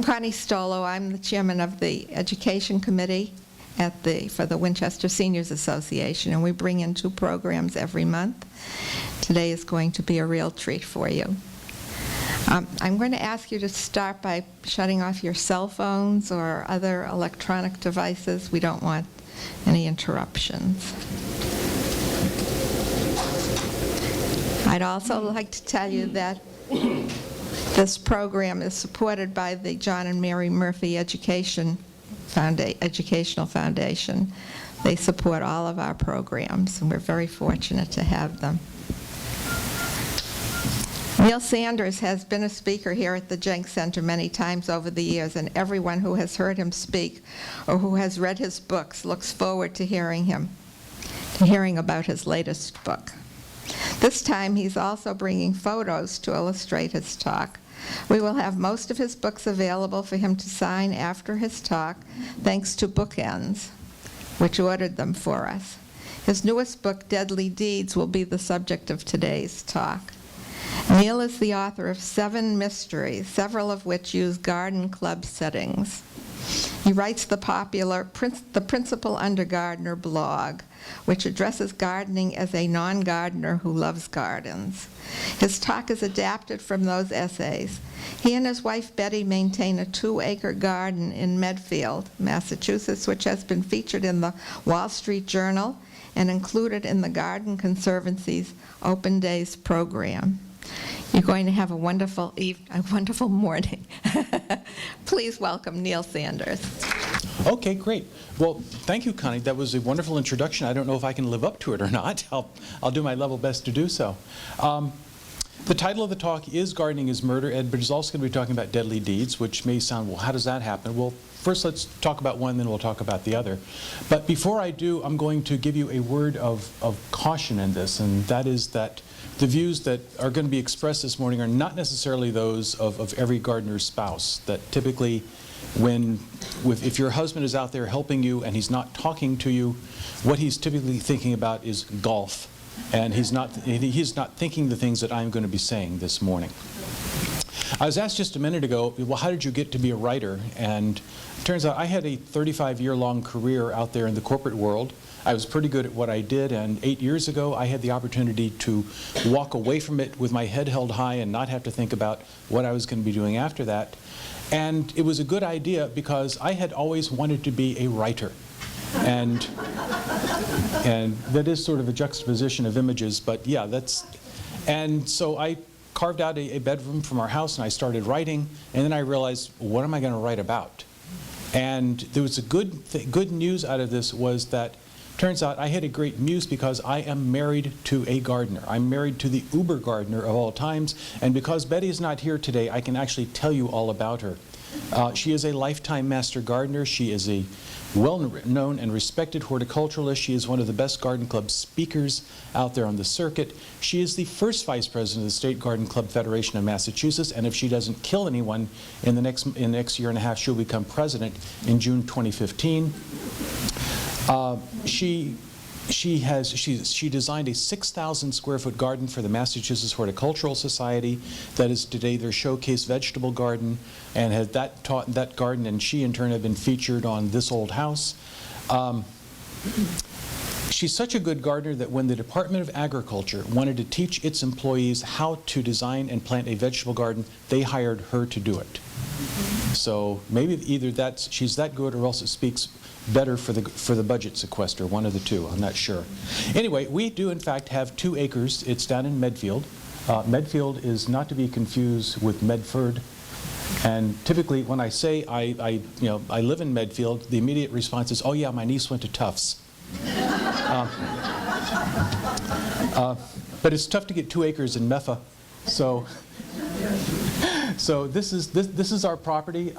Connie Stolo. I'm the chairman of the Education Committee for the Winchester Seniors Association, and we bring in 2 programs every month. Today is going to be a real treat for you. I'm going to ask you to start by shutting off your cell phones or other electronic devices. We don't want any interruptions. I'd also like to tell you that this program is supported by the John and Mary Murphy Educational Foundation. They support all of our programs, and we're very fortunate to have them. Neil Sanders has been a speaker here at the Jenks Center many times over the years, and everyone who has heard him speak or who has read his books looks forward to hearing about his latest book. This time he's also bringing photos to illustrate his talk. We will have most of his books available for him to sign after his talk, thanks to Bookends, which ordered them for us. His newest book, Deadly Deeds, will be the subject of today's talk. Neil is the author of 7 mysteries, several of which use garden club settings. He writes the popular The Principal Undergardener blog, which addresses gardening as a non-gardener who loves gardens. His talk is adapted from those essays. He and his wife Betty maintain a 2-acre garden in Medfield, Massachusetts, which has been featured in the Wall Street Journal and included in the Garden Conservancy's Open Days program. You're going to have a wonderful morning. Please welcome Neil Sanders. Okay, great. Well, thank you, Connie. That was a wonderful introduction. I don't know if I can live up to it or not. I'll do my level best to do so. The title of the talk is Gardening is Murder, Ed, but it's also going to be talking about deadly deeds, which may sound, well, how does that happen? Well, first let's talk about one, then we'll talk about the other. But before I do, I'm going to give you a word of caution in this, and that is that the views that are going to be expressed this morning are not necessarily those of every gardener's spouse. That typically, if your husband is out there helping you and he's not talking to you, what he's typically thinking about is golf, and he's not thinking the things that I'm going to be saying this morning. I was asked just a minute ago, well, how did you get to be a writer? And it turns out I had a 35-year-long career out there in the corporate world. I was pretty good at what I did, and 8 years ago I had the opportunity to walk away from it with my head held high and not have to think about what I was going to be doing after that. And it was a good idea because I had always wanted to be a writer. And that is sort of a juxtaposition of images, but yeah, and so I carved out a bedroom from our house and I started writing, and then I realized, what am I going to write about? And there was a good news out of this was that turns out I had a great muse because I am married to a gardener. I'm married to the uber gardener of all times, and because Betty is not here today, I can actually tell you all about her. She is a lifetime master gardener. She is a well-known and respected horticulturalist. She is one of the best garden club speakers out there on the circuit. She is the first vice president of the State Garden Club Federation of Massachusetts, and if she doesn't kill anyone in the next year and a half, she'll become president in June 2015. She designed a 6,000 square foot garden for the Massachusetts Horticultural Society that is today their showcase vegetable garden, and has that garden, and she in turn have been featured on This Old House. She's such a good gardener that when the Department of Agriculture wanted to teach its employees how to design and plant a vegetable garden, they hired her to do it. So maybe either she's that good, or else it speaks better for the budget sequester, one of the two, I'm not sure. Anyway, we do in fact have 2 acres. It's down in Medfield. Medfield is not to be confused with Medford. And typically when I say I live in Medfield, the immediate response is, oh yeah, my niece went to Tufts. But it's tough to get 2 acres in Meffa. So this is our property.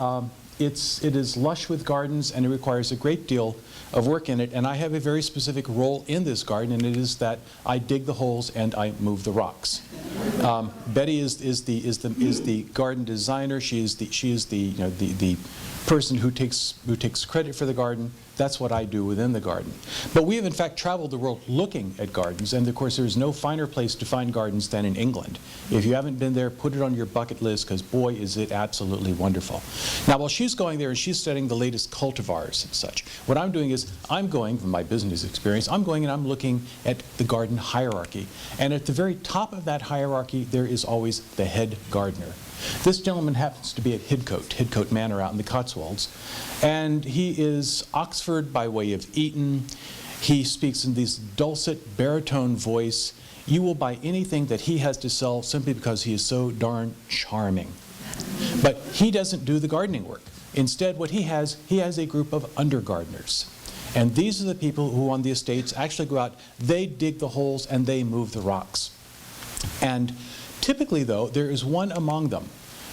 It is lush with gardens, and it requires a great deal of work in it. And I have a very specific role in this garden, and it is that I dig the holes and I move the rocks. Betty is the garden designer. She is the person who takes credit for the garden. That's what I do within the garden. But we have in fact traveled the world looking at gardens, and of course there's no finer place to find gardens than in England. If you haven't been there, put it on your bucket list, because boy is it absolutely wonderful. Now while she's going there and she's studying the latest cultivars and such, what I'm doing is I'm going, from my business experience, I'm going and I'm looking at the garden hierarchy. And at the very top of that hierarchy there is always the head gardener. This gentleman happens to be at Hidcote Manor out in the Cotswolds, and he is Oxford by way of Eton. He speaks in this dulcet baritone voice. You will buy anything that he has to sell simply because he is so darn charming. But he doesn't do the gardening work. Instead, what he has a group of undergardeners. And these are the people who on the estates actually go out, they dig the holes and they move the rocks. And typically, though, there is one among them,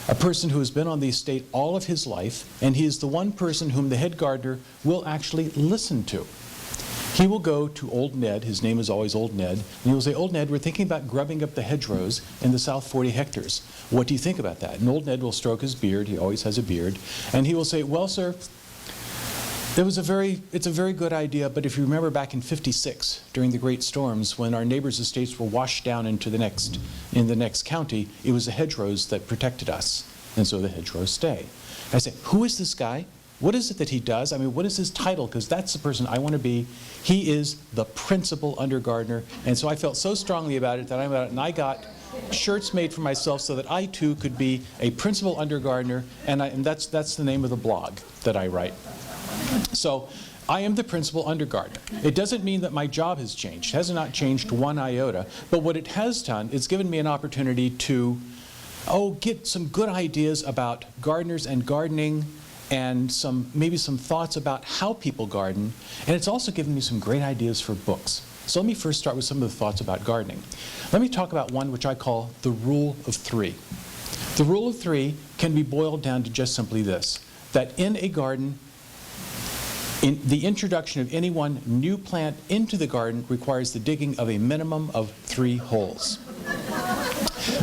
a person who has been on the estate all of his life, and he is the one person whom the head gardener will actually listen to. He will go to Old Ned, his name is always Old Ned, and he will say, "Old Ned, we're thinking about grubbing up the hedgerows in the south 40 hectares. What do you think about that?" And Old Ned will stroke his beard, he always has a beard, and he will say, "Well, sir, it's a very good idea, but if you remember back in '56, during the great storms, when our neighbors' estates were washed down into the next county, it was the hedgerows that protected us, and so the hedgerows stay." I say, "Who is this guy? What is it that he does? I mean, what is his title? Because that's the person I want to be." He is the principal undergardener, and so I felt so strongly about it that I went out and I got shirts made for myself so that I too could be a principal undergardener, and that's the name of the blog that I write. So I am the principal undergardener. It doesn't mean that my job has changed. It has not changed one iota. But what it has done is given me an opportunity to get some good ideas about gardeners and gardening, and maybe some thoughts about how people garden. And it's also given me some great ideas for books. So let me first start with some of the thoughts about gardening. Let me talk about one which I call the rule of three. The rule of three can be boiled down to just simply this, that in a garden, the introduction of any one new plant into the garden requires the digging of a minimum of 3 holes.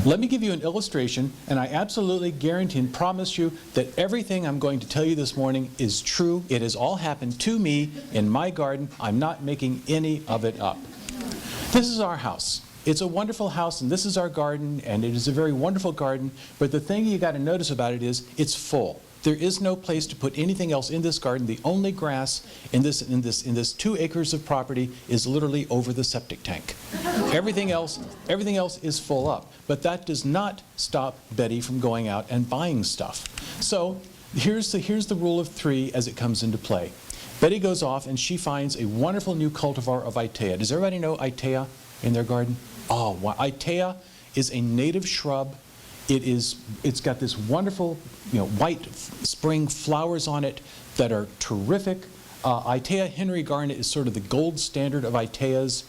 Let me give you an illustration, and I absolutely guarantee and promise you that everything I'm going to tell you this morning is true. It has all happened to me in my garden. I'm not making any of it up. This is our house. It's a wonderful house, and this is our garden, and it is a very wonderful garden, but the thing you got to notice about it is it's full. There is no place to put anything else in this garden. The only grass in this 2 acres of property is literally over the septic tank. Everything else is full up. But that does not stop Betty from going out and buying stuff. So here's the rule of 3 as it comes into play. Betty goes off and she finds a wonderful new cultivar of Itea. Does everybody know Itea in their garden? Oh, wow. Itea is a native shrub. It's got this wonderful, white spring flowers on it that are terrific. Itea Henry Garnet is sort of the gold standard of Iteas.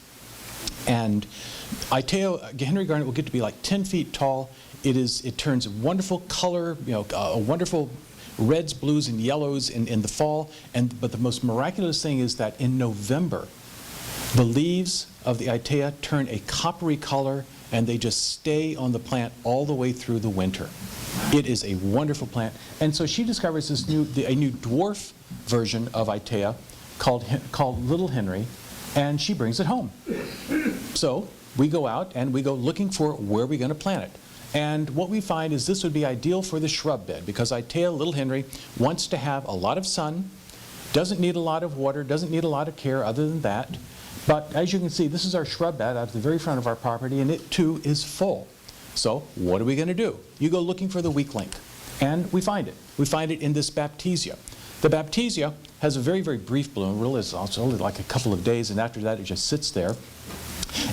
And Itea Henry Garnet will get to be like 10 feet tall. It turns wonderful color, a wonderful reds, blues, and yellows in the fall. But the most miraculous thing is that in November, the leaves of the Itea turn a coppery color, and they just stay on the plant all the way through the winter. It is a wonderful plant. And so she discovers a new dwarf version of Itea called Little Henry, and she brings it home. So we go out and we go looking for where we're going to plant it. And what we find is this would be ideal for the shrub bed, because Itea Little Henry wants to have a lot of sun, doesn't need a lot of water, doesn't need a lot of care other than that. But as you can see, this is our shrub bed at the very front of our property, and it too is full. So what are we going to do? You go looking for the weak link, and we find it. We find it in this Baptisia. The Baptisia has a very, very brief bloom. Really, it's only like a couple of days, and after that it just sits there.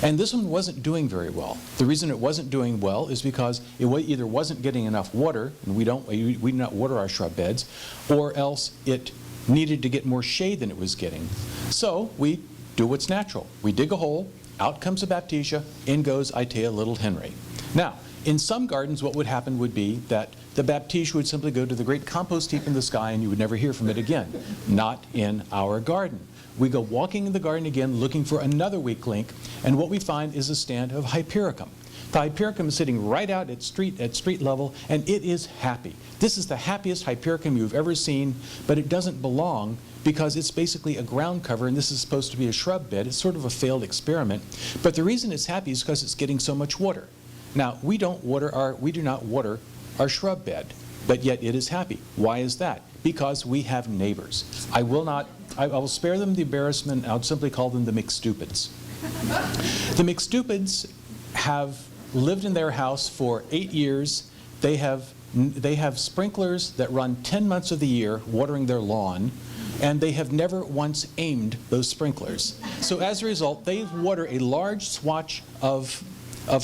And this one wasn't doing very well. The reason it wasn't doing well is because it either wasn't getting enough water, and we do not water our shrub beds, or else it needed to get more shade than it was getting. So we do what's natural. We dig a hole, out comes a Baptisia, in goes Itea Little Henry. Now, in some gardens what would happen would be that the Baptisia would simply go to the great compost heap in the sky and you would never hear from it again. Not in our garden. we go walking in the garden again looking for another weak link, and what we find is a stand of hypericum. The hypericum is sitting right out at street level, and it is happy. This is the happiest hypericum you've ever seen, but it doesn't belong because it's basically a ground cover, and this is supposed to be a shrub bed. It's sort of a failed experiment. But the reason it's happy is because it's getting so much water. Now, we do not water our shrub bed, but yet it is happy. Why is that? Because we have neighbors. I will spare them the embarrassment. I'll simply call them the McStupids. The McStupids have lived in their house for 8 years. They have sprinklers that run 10 months of the year watering their lawn, and they have never once aimed those sprinklers. So as a result, they water a large swatch of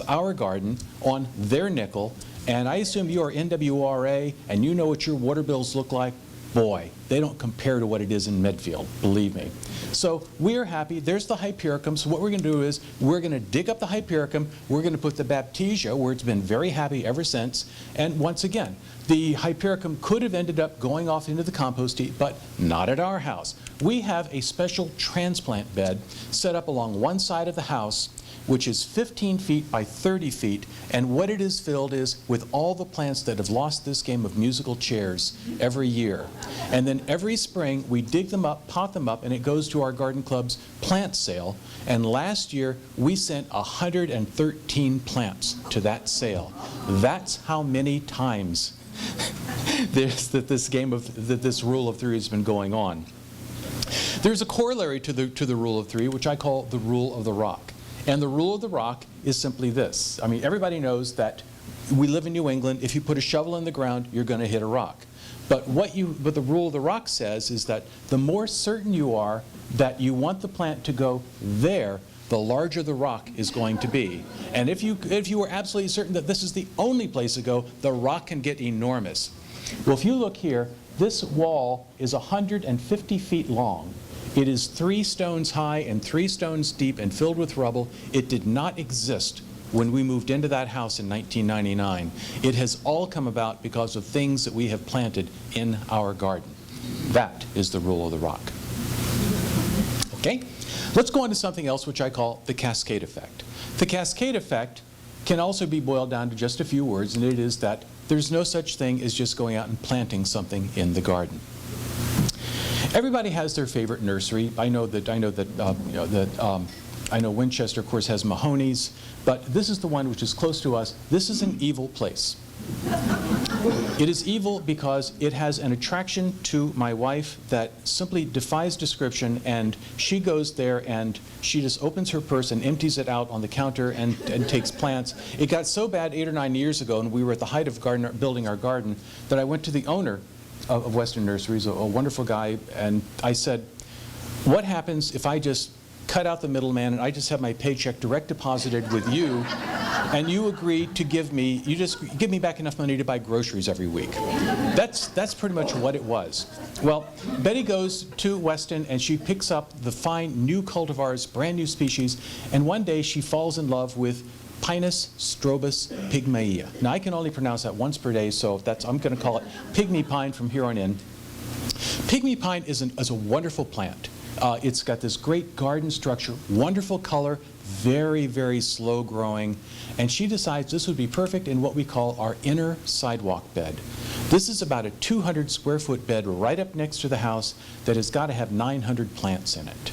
our garden on their nickel, and I assume you are NWRA and you know what your water bills look like. Boy, they don't compare to what it is in Medfield, believe me. So we're happy. There's the hypericum. So what we're going to do is we're going to dig up the hypericum. We're going to put the baptisia, where it's been very happy ever since. And once again, the hypericum could have ended up going off into the compost heap, but not at our house. We have a special transplant bed set up along one side of the house, which is 15 feet by 30 feet, and what it is filled is with all the plants that have lost this game of musical chairs every year. And then every spring we dig them up, pot them up, and it goes to our garden club's plant sale. And last year we sent 113 plants to that sale. That's how many times this rule of three has been going on. There's a corollary to the rule of three, which I call the rule of the rock. And the rule of the rock is simply this. I mean, everybody knows that we live in New England. If you put a shovel in the ground, you're going to hit a rock. But what the rule of the rock says is that the more certain you are that you want the plant to go there, the larger the rock is going to be. And if you are absolutely certain that this is the only place to go, the rock can get enormous. Well, if you look here, this wall is 150 feet long. It is 3 stones high and 3 stones deep and filled with rubble. It did not exist when we moved into that house in 1999. It has all come about because of things that we have planted in our garden. That is the rule of the rock. Okay? Let's go on to something else which I call the cascade effect. The cascade effect can also be boiled down to just a few words, and it is that there's no such thing as just going out and planting something in the garden. Everybody has their favorite nursery. I know Winchester, of course, has Mahoney's, but this is the one which is close to us. This is an evil place. It is evil because it has an attraction to my wife that simply defies description, and she goes there and she just opens her purse and empties it out on the counter and takes plants. It got so bad 8 or 9 years ago, and we were at the height of building our garden, that I went to the owner of Western Nurseries, a wonderful guy, and I said, what happens if I just cut out the middleman and I just have my paycheck direct deposited with you, and you agree to you just give me back enough money to buy groceries every week? That's pretty much what it was. Well, Betty goes to Weston and she picks up the fine new cultivars, brand new species, and one day she falls in love with Pinus strobus pygmaea. Now, I can only pronounce that once per day, so I'm going to call it pygmy pine from here on in. Pygmy pine is a wonderful plant. It's got this great garden structure, wonderful color, very, very slow growing, and she decides this would be perfect in what we call our inner sidewalk bed. This is about a 200 square foot bed right up next to the house that has got to have 900 plants in it.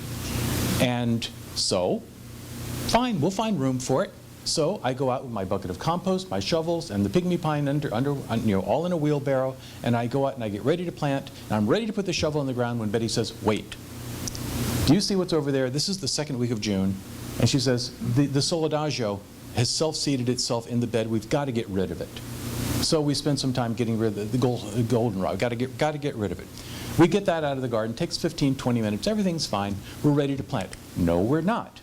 And so, fine, we'll find room for it. So I go out with my bucket of compost, my shovels, and the pygmy pine all in a wheelbarrow, and I go out and I get ready to plant, and I'm ready to put the shovel in the ground when Betty says, wait. Do you see what's over there? This is the second week of June, and she says, the solidagio has self-seeded itself in the bed. We've got to get rid of it. So we spend some time getting rid of the goldenrod. Got to get rid of it. We get that out of the garden. It takes 15, 20 minutes. Everything's fine. We're ready to plant. No, we're not.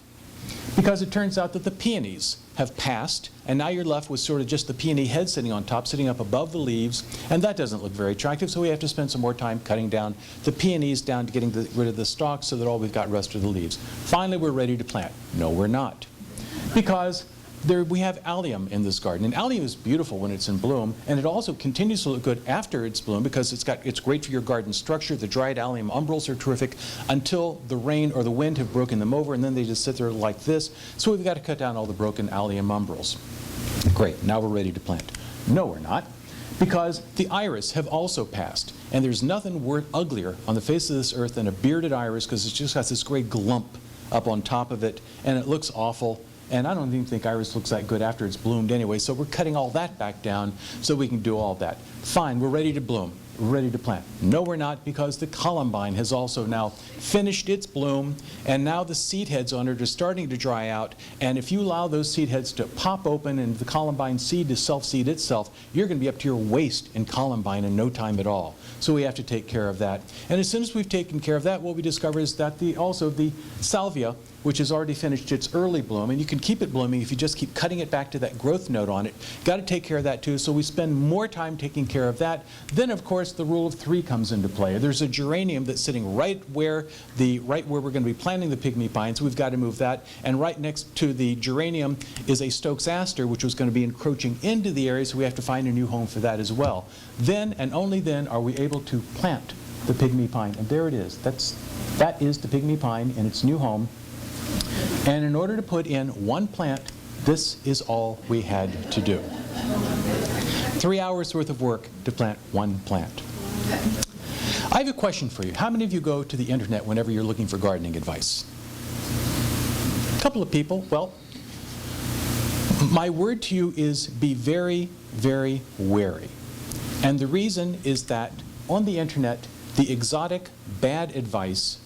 Because it turns out that the peonies have passed, and now you're left with sort of just the peony head sitting on top, sitting up above the leaves, and that doesn't look very attractive, so we have to spend some more time cutting down the peonies down to getting rid of the stalks so that all we've got rest of the leaves. Finally, we're ready to plant. No, we're not. Because We have allium in this garden, and allium is beautiful when it's in bloom, and it also continues to look good after it's bloom because it's great for your garden structure. The dried allium umbels are terrific until the rain or the wind have broken them over, and then they just sit there like this. So we've got to cut down all the broken allium umbrels. Great, now we're ready to plant. No, we're not, because the iris have also passed, and there's nothing uglier on the face of this earth than a bearded iris because it's just got this great glump up on top of it, and it looks awful. And I don't even think iris looks that good after it's bloomed anyway, so we're cutting all that back down so we can do all that. Fine, we're ready to bloom. We're ready to plant. No, we're not, because the columbine has also now finished its bloom, and now the seed heads on it are starting to dry out, and if you allow those seed heads to pop open and the columbine seed to self-seed itself, you're going to be up to your waist in columbine in no time at all. So we have to take care of that. And as soon as we've taken care of that, what we discover is that also the salvia, which has already finished its early bloom, and you can keep it blooming if you just keep cutting it back to that growth note on it. Got to take care of that too, so we spend more time taking care of that. Then, of course, the rule of 3 comes into play. There's a geranium that's sitting right where we're going to be planting the pygmy pine, so we've got to move that. And right next to the geranium is a Stokes aster, which was going to be encroaching into the area, so we have to find a new home for that as well. Then, and only then, are we able to plant the pygmy pine. And there it is. That is the pygmy pine in its new home. And in order to put in one plant, this is all we had to do. 3 hours worth of work to plant one plant. I have a question for you. How many of you go to the internet whenever you're looking for gardening advice? A couple of people. Well, my word to you is be very, very wary. And the reason is that on the internet, the exotic bad advice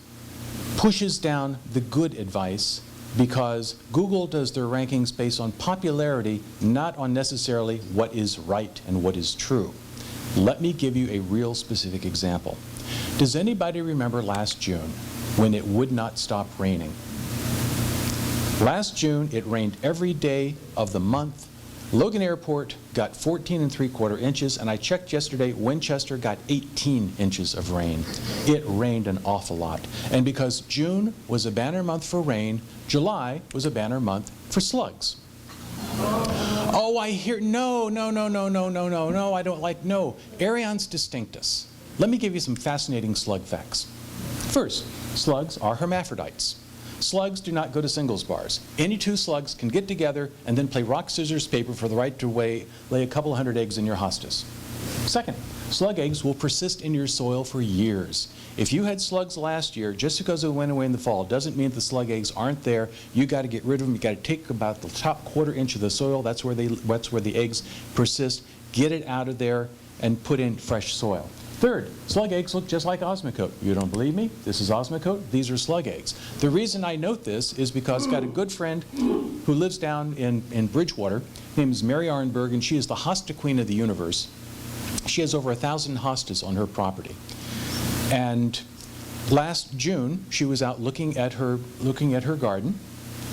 pushes down the good advice because Google does their rankings based on popularity, not on necessarily what is right and what is true. Let me give you a real specific example. Does anybody remember last June when it would not stop raining? Last June, it rained every day of the month. Logan Airport got 14 3/4 inches, and I checked yesterday, Winchester got 18 inches of rain. It rained an awful lot. And because June was a banner month for rain, July was a banner month for slugs. Oh, I hear, no, I don't like, no. Arians distinctus. Let me give you some fascinating slug facts. First, slugs are hermaphrodites. Slugs do not go to singles bars. Any two slugs can get together and then play rock, scissors, paper for the right to lay a couple hundred eggs in your hostas. Second, slug eggs will persist in your soil for years. If you had slugs last year, just because it went away in the fall, doesn't mean the slug eggs aren't there. You got to get rid of them. You got to take about the top 1/4 inch of the soil. That's where the eggs persist. Get it out of there and put in fresh soil. Third, slug eggs look just like osmocote. You don't believe me? This is osmocote. These are slug eggs. The reason I note this is because I've got a good friend who lives down in Bridgewater. Her name is Mary Arnberg, and she is the hosta queen of the universe. She has over 1,000 hostas on her property. And last June, she was out looking at her garden,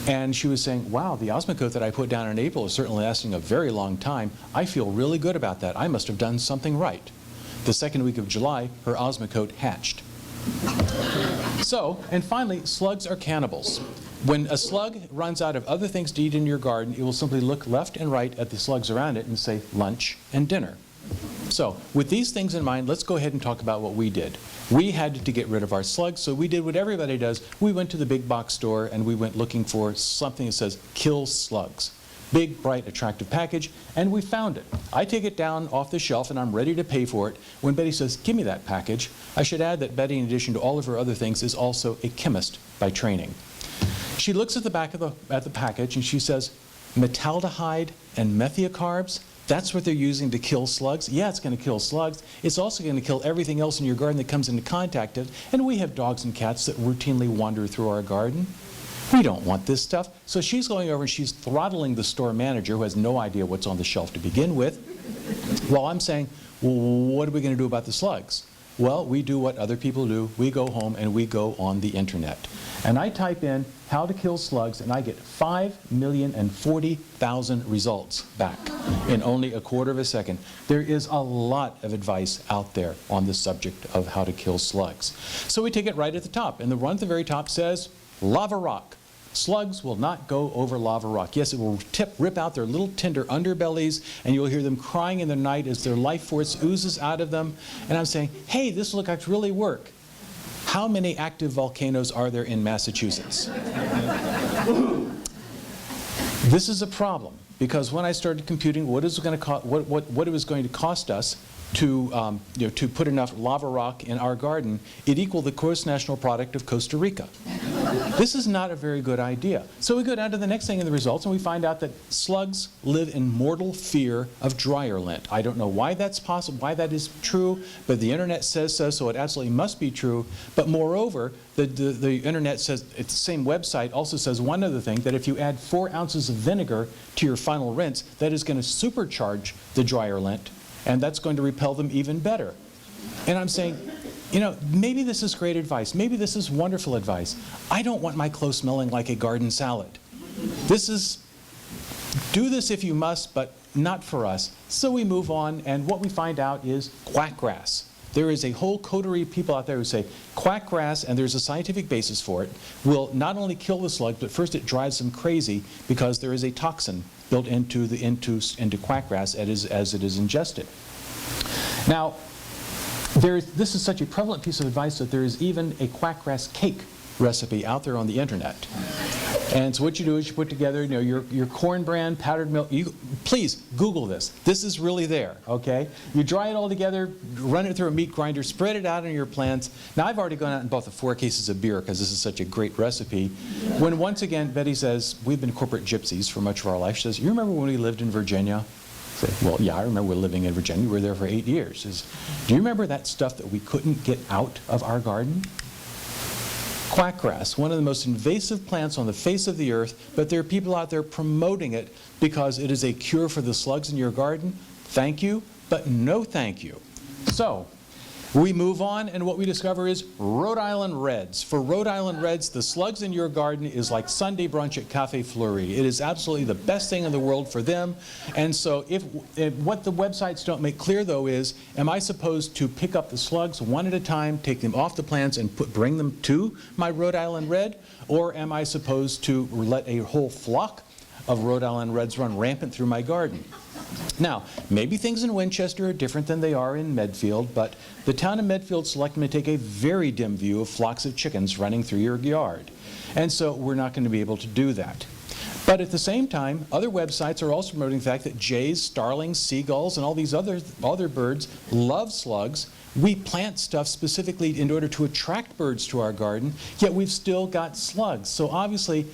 and she was saying, wow, the osmocote that I put down in April is certainly lasting a very long time. I feel really good about that. I must have done something right. The second week of July, her osmocote hatched. So, and finally, slugs are cannibals. When a slug runs out of other things to eat in your garden, it will simply look left and right at the slugs around it and say lunch and dinner. So, with these things in mind, let's go ahead and talk about what we did. We had to get rid of our slugs, so we did what everybody does. We went to the big box store and we went looking for something that says kill slugs. Big, bright, attractive package, and we found it. I take it down off the shelf and I'm ready to pay for it. When Betty says, give me that package, I should add that Betty, in addition to all of her other things, is also a chemist by training. She looks at the back of the package and she says, metaldehyde and methiocarbs, that's what they're using to kill slugs? Yeah, it's going to kill slugs. It's also going to kill everything else in your garden that comes into contact with it. And we have dogs and cats that routinely wander through our garden. We don't want this stuff. So she's going over and she's throttling the store manager, who has no idea what's on the shelf to begin with, while I'm saying, well, what are we going to do about the slugs? Well, we do what other people do. We go home and we go on the internet. And I type in how to kill slugs and I get 5,040,000 results back in only 1/4 of a second. There is a lot of advice out there on the subject of how to kill slugs. So we take it right at the top, and the one at the very top says lava rock. Slugs will not go over lava rock. Yes, it will rip out their little tender underbellies, and you'll hear them crying in the night as their life force oozes out of them. And I'm saying, hey, this looks like really work. How many active volcanoes are there in Massachusetts? This is a problem, because when I started computing what it was going to cost us to put enough lava rock in our garden, it equaled the gross national product of Costa Rica. This is not a very good idea. So we go down to the next thing in the results, and we find out that slugs live in mortal fear of dryer lint. I don't know why that's possible, why that is true, but the internet says so, so it absolutely must be true. But moreover, the internet says, it's the same website also says one other thing, that if you add 4 ounces of vinegar to your final rinse, that is going to supercharge the dryer lint, and that's going to repel them even better. And I'm saying, maybe this is great advice. Maybe this is wonderful advice. I don't want my clothes smelling like a garden salad. Do this if you must, but not for us. So we move on, and what we find out is quackgrass. There is a whole coterie of people out there who say quackgrass, and there's a scientific basis for it, will not only kill the slugs, but first it drives them crazy because there is a toxin built into quackgrass as it is ingested. Now, this is such a prevalent piece of advice that there is even a quackgrass cake recipe out there on the internet. And so what you do is you put together your corn bran, powdered milk. Please Google this. This is really there, okay? You dry it all together, run it through a meat grinder, spread it out on your plants. Now, I've already gone out and bought the 4 cases of beer because this is such a great recipe. When once again, Betty says, we've been corporate gypsies for much of our life. She says, you remember when we lived in Virginia? I say, well, yeah, I remember living in Virginia. We were there for 8 years. She says, do you remember that stuff that we couldn't get out of our garden? Quackgrass, one of the most invasive plants on the face of the earth, but there are people out there promoting it because it is a cure for the slugs in your garden. Thank you, but no thank you. So, we move on, and what we discover is Rhode Island Reds. For Rhode Island Reds, the slugs in your garden is like Sunday brunch at Cafe Fleury. It is absolutely the best thing in the world for them. And so if what the websites don't make clear, though, is, am I supposed to pick up the slugs one at a time, take them off the plants, and bring them to my Rhode Island Red? Or am I supposed to let a whole flock of Rhode Island Reds run rampant through my garden? Now, maybe things in Winchester are different than they are in Medfield, but the town of Medfield selected to take a very dim view of flocks of chickens running through your yard. And so we're not going to be able to do that. But at the same time, other websites are also promoting the fact that jays, starlings, seagulls, and all these other birds love slugs. We plant stuff specifically in order to attract birds to our garden, yet we've still got slugs. So obviously,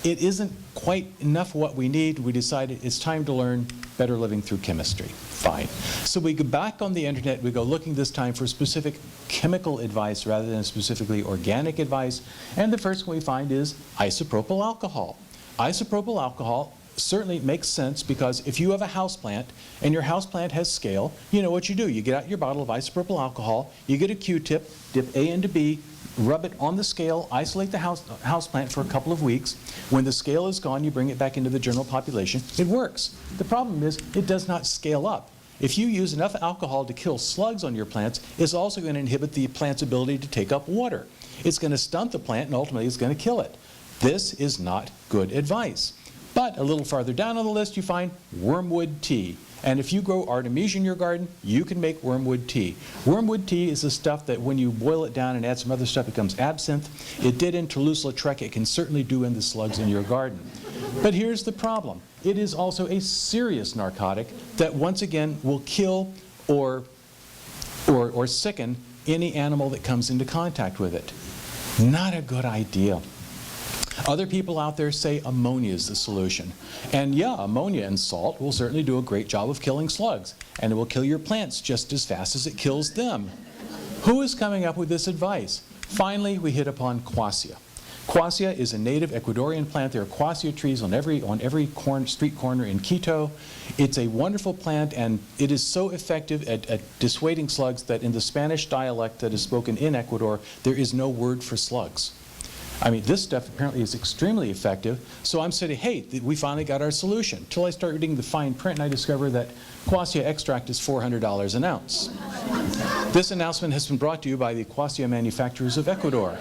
it isn't quite enough what we need. We decided it's time to learn better living through chemistry. Fine. So we go back on the internet, we go looking this time for specific chemical advice rather than specifically organic advice. And the first one we find is isopropyl alcohol. Isopropyl alcohol certainly makes sense because if you have a houseplant and your houseplant has scale, you know what you do. You get out your bottle of isopropyl alcohol, you get a Q-tip, dip A into B, rub it on the scale, isolate the houseplant for a couple of weeks. When the scale is gone, you bring it back into the general population. It works. The problem is it does not scale up. If you use enough alcohol to kill slugs on your plants, it's also going to inhibit the plant's ability to take up water. It's going to stunt the plant and ultimately it's going to kill it. This is not good advice. But a little farther down on the list you find wormwood tea. And if you grow artemisia in your garden, you can make wormwood tea. Wormwood tea is the stuff that when you boil it down and add some other stuff becomes absinthe. It did in Toulouse-Lautrec. It can certainly do in the slugs in your garden. But here's the problem. It is also a serious narcotic that once again will kill or sicken any animal that comes into contact with it. Not a good idea. Other people out there say ammonia is the solution. And yeah, ammonia and salt will certainly do a great job of killing slugs. And it will kill your plants just as fast as it kills them. Who is coming up with this advice? Finally, we hit upon quassia. Quassia is a native Ecuadorian plant. There are quassia trees on every street corner in Quito. It's a wonderful plant, and it is so effective at dissuading slugs that in the Spanish dialect that is spoken in Ecuador, there is no word for slugs. I mean, this stuff apparently is extremely effective, so I'm saying, hey, we finally got our solution. Until I start reading the fine print and I discover that quassia extract is $400 an ounce. This announcement has been brought to you by the quassia manufacturers of Ecuador.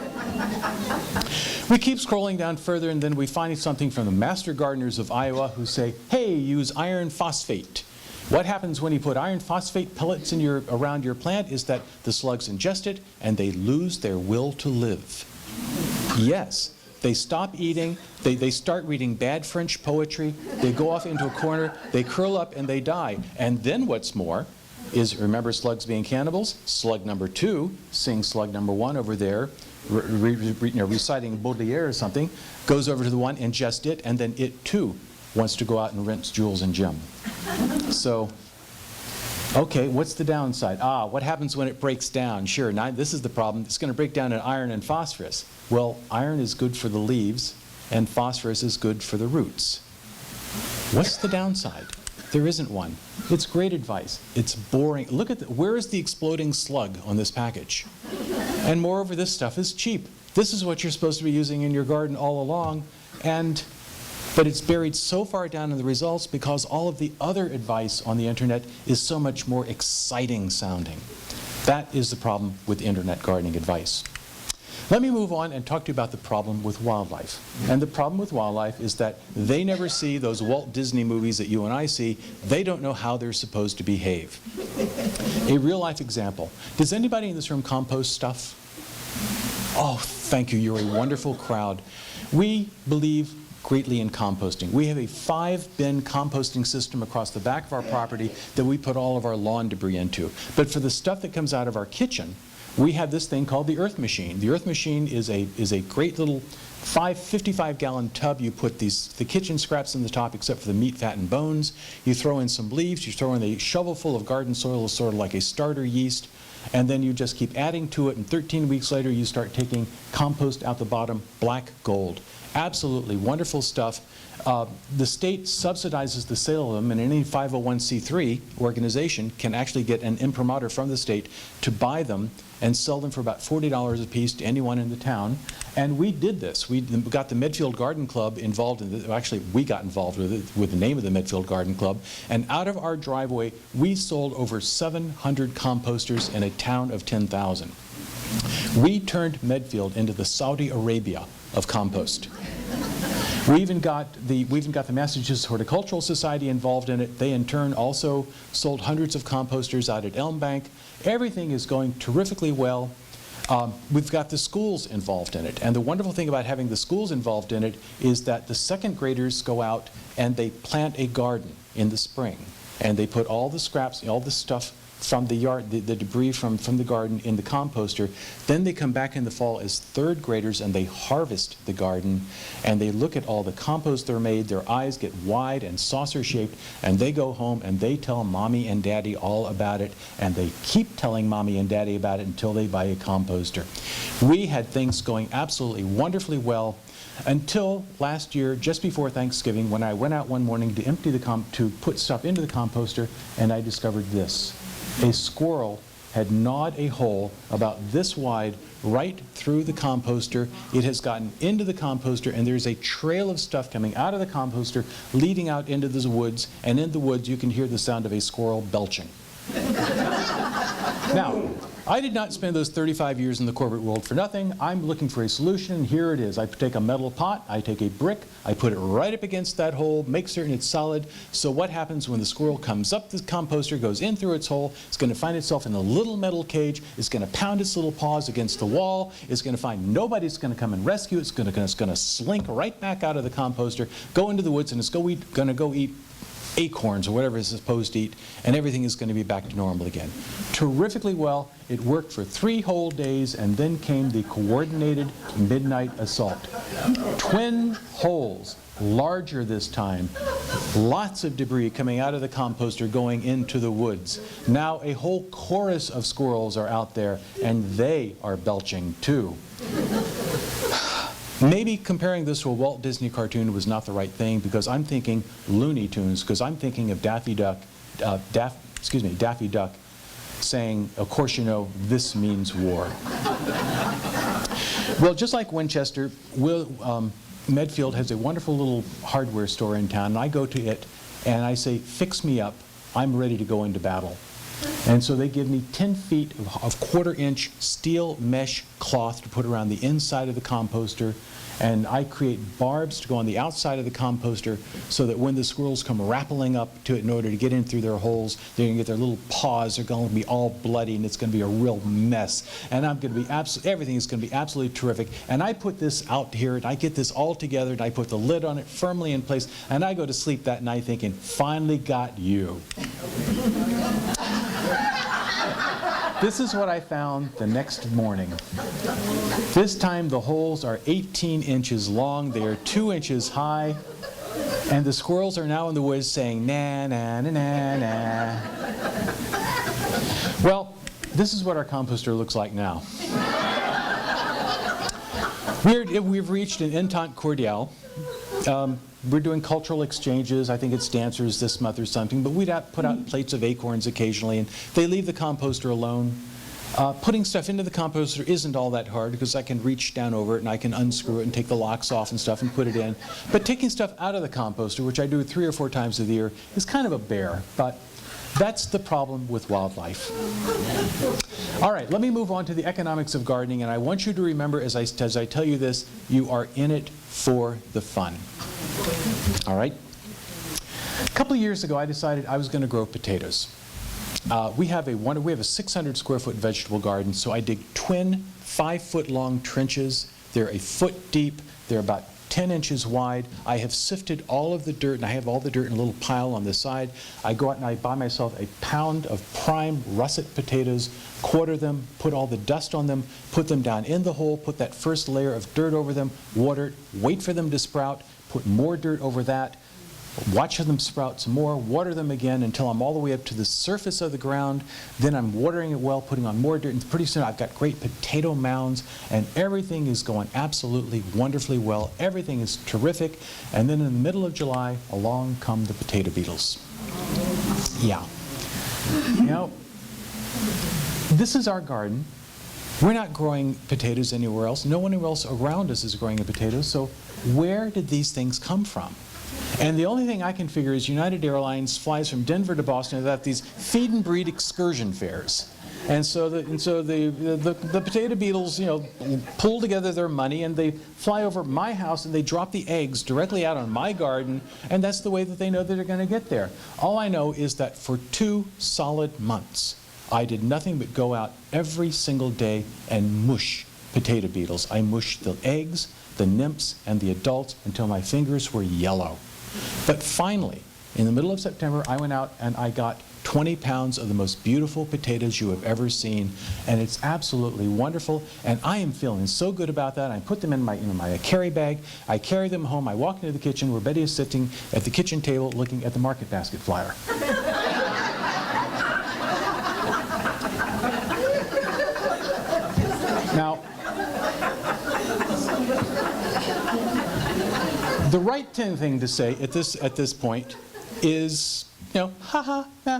We keep scrolling down further, and then we find something from the master gardeners of Iowa who say, hey, use iron phosphate. What happens when you put iron phosphate pellets around your plant is that the slugs ingest it and they lose their will to live. Yes, they stop eating, they start reading bad French poetry, they go off into a corner, they curl up and they die. And then what's more is, remember slugs being cannibals? Slug number 2, seeing slug number 1 over there, reciting Baudelaire or something, goes over to the one, ingests it, and then it too wants to go out and rinse Jules and Jim. So, okay, what's the downside? What happens when it breaks down? Sure, now this is the problem. It's going to break down in iron and phosphorus. Well, iron is good for the leaves, and phosphorus is good for the roots. What's the downside? There isn't one. It's great advice. It's boring. Look at where is the exploding slug on this package? And moreover, this stuff is cheap. This is what you're supposed to be using in your garden all along, but it's buried so far down in the results because all of the other advice on the internet is so much more exciting sounding. That is the problem with internet gardening advice. Let me move on and talk to you about the problem with wildlife. And the problem with wildlife is that they never see those Walt Disney movies that you and I see. They don't know how they're supposed to behave. A real-life example. Does anybody in this room compost stuff? Oh, thank you. You're a wonderful crowd. We believe greatly in composting. We have a 5-bin composting system across the back of our property that we put all of our lawn debris into. But for the stuff that comes out of our kitchen, we have this thing called the Earth Machine. The Earth Machine is a great little 55-gallon tub. You put the kitchen scraps in the top except for the meat, fat, and bones. You throw in some leaves. You throw in a shovelful of garden soil, sort of like a starter yeast. And then you just keep adding to it, and 13 weeks later you start taking compost out the bottom, black gold. Absolutely wonderful stuff. The state subsidizes the sale of them, and any 501c3 organization can actually get an imprimatur from the state to buy them and sell them for about $40 a piece to anyone in the town. And we did this. We got the Medfield Garden Club involved in it. Actually, we got involved with it, with the name of the Medfield Garden Club. And out of our driveway, we sold over 700 composters in a town of 10,000. We turned Medfield into the Saudi Arabia of compost. We even got the Massachusetts Horticultural Society involved in it. They in turn also sold hundreds of composters out at Elm Bank. Everything is going terrifically well. We've got the schools involved in it. And the wonderful thing about having the schools involved in it is that the second graders go out and they plant a garden in the spring. And they put all the scraps, all the stuff from the yard, the debris from the garden in the composter. Then they come back in the fall as third graders and they harvest the garden and they look at all the compost they're made. Their eyes get wide and saucer shaped and they go home and they tell mommy and daddy all about it, and they keep telling mommy and daddy about it until they buy a composter. We had things going absolutely wonderfully well until last year, just before Thanksgiving, when I went out one morning to put stuff into the composter, and I discovered this. A squirrel had gnawed a hole about this wide right through the composter. It has gotten into the composter, and there's a trail of stuff coming out of the composter leading out into the woods, and in the woods you can hear the sound of a squirrel belching. Now, I did not spend those 35 years in the corporate world for nothing. I'm looking for a solution, and here it is. I take a metal pot, I take a brick, I put it right up against that hole, make certain it's solid. So what happens when the squirrel comes up the composter, goes in through its hole, it's going to find itself in a little metal cage, it's going to pound its little paws against the wall, it's going to find nobody's going to come and rescue it, it's going to slink right back out of the composter, go into the woods, and it's going to go eat acorns or whatever it's supposed to eat, and everything is going to be back to normal again. Terrifically well. It worked for 3 whole days, and then came the coordinated midnight assault. Twin holes, larger this time, lots of debris coming out of the composter going into the woods. Now a whole chorus of squirrels are out there, and they are belching too. Maybe comparing this to a Walt Disney cartoon was not the right thing, because I'm thinking Looney Tunes, because I'm thinking of Daffy Duck saying, of course you know, this means war. Well, just like Winchester, Medfield has a wonderful little hardware store in town, and I go to it and I say, fix me up, I'm ready to go into battle. And so they give me 10 feet of quarter-inch steel mesh cloth to put around the inside of the composter, and I create barbs to go on the outside of the composter so that when the squirrels come rappelling up to it in order to get in through their holes, they're going to get their little paws, they're going to be all bloody, and it's going to be a real mess. And I'm going to be everything is going to be absolutely terrific. And I put this out here, and I get this all together, and I put the lid on it firmly in place, and I go to sleep that night thinking, finally got you. This is what I found the next morning. This time the holes are 18 inches long, they are 2 inches high, and the squirrels are now in the woods saying, na, na, na, na, na. Well, this is what our composter looks like now. We've reached an entente cordiale. We're doing cultural exchanges. I think it's dancers this month or something, but we'd put out plates of acorns occasionally, and they leave the composter alone. Putting stuff into the composter isn't all that hard because I can reach down over it and I can unscrew it and take the locks off and stuff and put it in. But taking stuff out of the composter, which I do 3 or 4 times a year, is kind of a bear. But that's the problem with wildlife. All right, let me move on to the economics of gardening, and I want you to remember as I tell you this, you are in it for the fun. All right? A couple of years ago, I decided I was going to grow potatoes. We have a 600 square foot vegetable garden, so I dig twin 5-foot-long trenches. They're a foot deep. They're about 10 inches wide. I have sifted all of the dirt, and I have all the dirt in a little pile on the side. I go out and I buy myself a pound of prime russet potatoes, quarter them, put all the dust on them, put them down in the hole, put that first layer of dirt over them, water it, wait for them to sprout, put more dirt over that, watch them sprout some more, water them again until I'm all the way up to the surface of the ground. Then I'm watering it well, putting on more dirt, and pretty soon I've got great potato mounds, and everything is going absolutely wonderfully well. Everything is terrific. And then in the middle of July, along come the potato beetles. Yeah. You know, this is our garden. We're not growing potatoes anywhere else. No one else around us is growing potatoes. So where did these things come from? And the only thing I can figure is United Airlines flies from Denver to Boston without these feed and breed excursion fairs. And so the potato beetles, you know, pull together their money and they fly over my house and they drop the eggs directly out on my garden, and that's the way that they know that they're going to get there. All I know is that for 2 solid months, I did nothing but go out every single day and mush potato beetles. I mushed the eggs, the nymphs, and the adults until my fingers were yellow. But finally, in the middle of September, I went out and I got 20 pounds of the most beautiful potatoes you have ever seen, and it's absolutely wonderful, and I am feeling so good about that. I put them in my carry bag, I carry them home, I walk into the kitchen where Betty is sitting at the kitchen table looking at the market basket flyer. Now, the right thing to say at this point is, you know,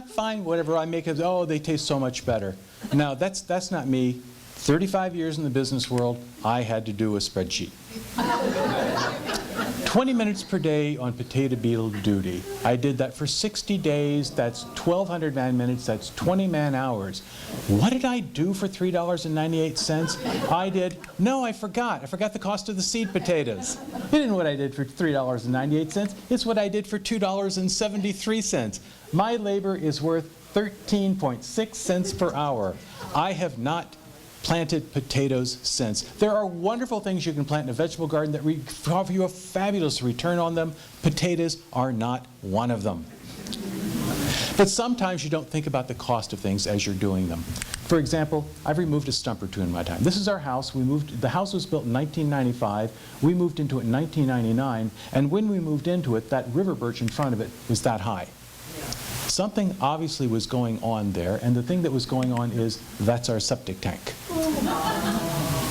fine, whatever I make it, oh, they taste so much better. Now, that's not me. 35 years in the business world, I had to do a spreadsheet. 20 minutes per day on potato beetle duty. I did that for 60 days. That's 1,200 man-minutes. That's 20 man-hours. What did I do for $3.98? I forgot the cost of the seed potatoes. It isn't what I did for $3.98. It's what I did for $2.73. My labor is worth 13.6 cents per hour. I have not planted potatoes since. There are wonderful things you can plant in a vegetable garden that offer you a fabulous return on them. Potatoes are not one of them. But sometimes you don't think about the cost of things as you're doing them. For example, I've removed a stump or two in my time. This is our house. The house was built in 1995. We moved into it in 1999. And when we moved into it, that river birch in front of it was that high. Something obviously was going on there, and the thing that was going on is that's our septic tank.